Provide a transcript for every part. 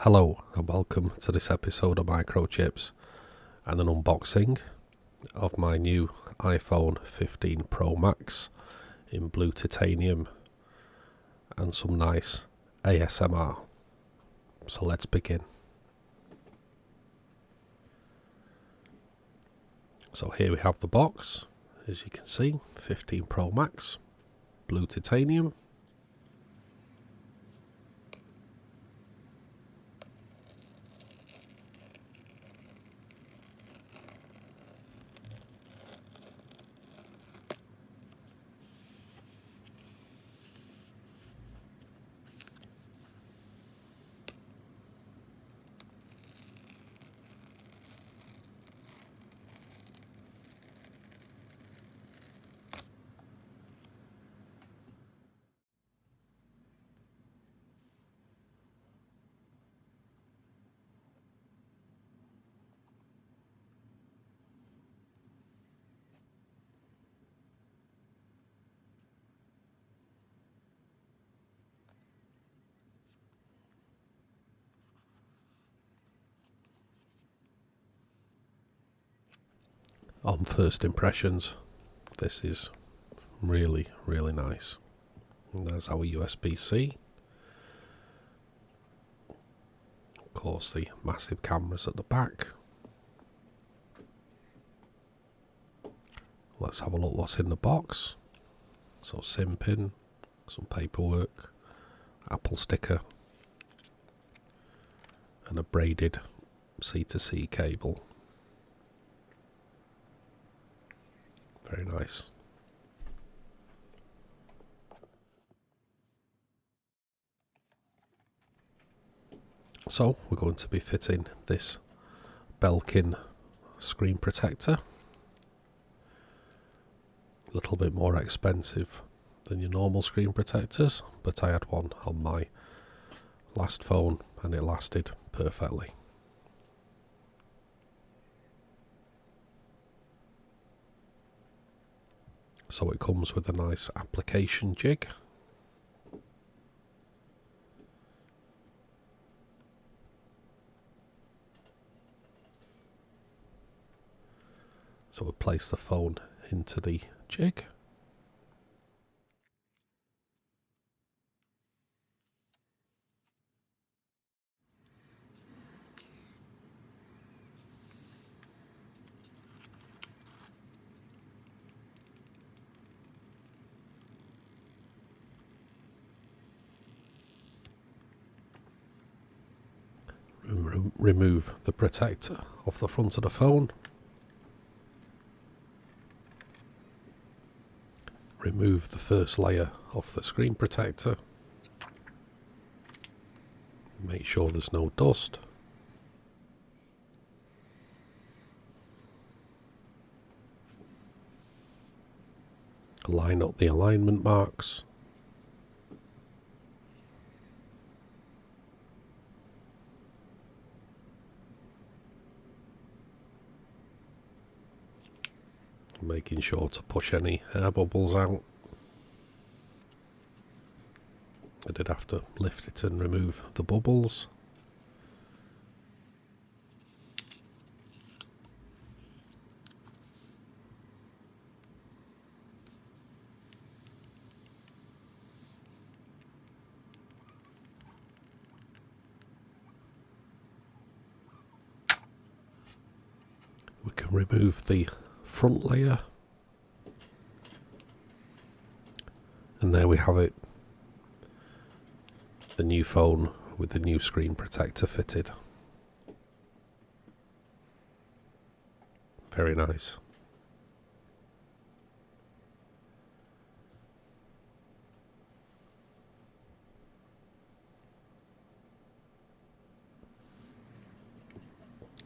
Hello and welcome to this episode of Microchips and an unboxing of my new iPhone 15 Pro Max in blue titanium and some nice ASMR. So let's begin. So here we have the box, as you can see, 15 Pro Max, blue titanium. On first impressions, this is really nice. And there's our USB-C. Of course, the massive cameras at the back. Let's have a look what's in the box. So SIM pin, some paperwork, Apple sticker, and a braided C2C cable. Very nice. So we're going to be fitting this Belkin screen protector. A little bit more expensive than your normal screen protectors, but I had one on my last phone and it lasted perfectly. So it comes with a nice application jig. So we'll place the phone into the jig. Remove the protector off the front of the phone. Remove the first layer off the screen protector. Make sure there's no dust. Line up the alignment marks. Making sure to push any air bubbles out. I did have to lift it and remove the bubbles. We can remove the front layer. And there we have it. The new phone with the new screen protector fitted. Very nice.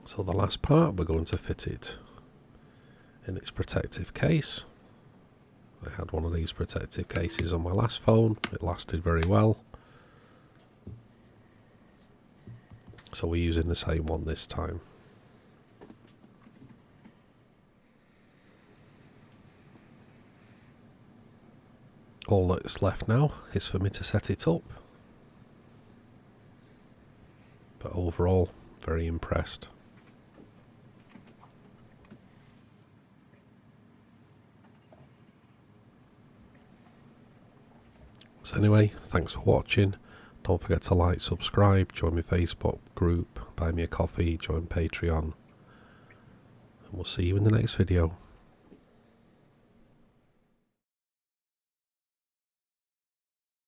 So the last part, we're going to fit it in its protective case. I had one of these protective cases on my last phone. It lasted very well. So we're using the same one this time. All that's left now is for me to set it up. But overall, very impressed. So anyway, thanks for watching. Don't forget to like, subscribe, join my Facebook group, buy me a coffee, join Patreon, and we'll see you in the next video.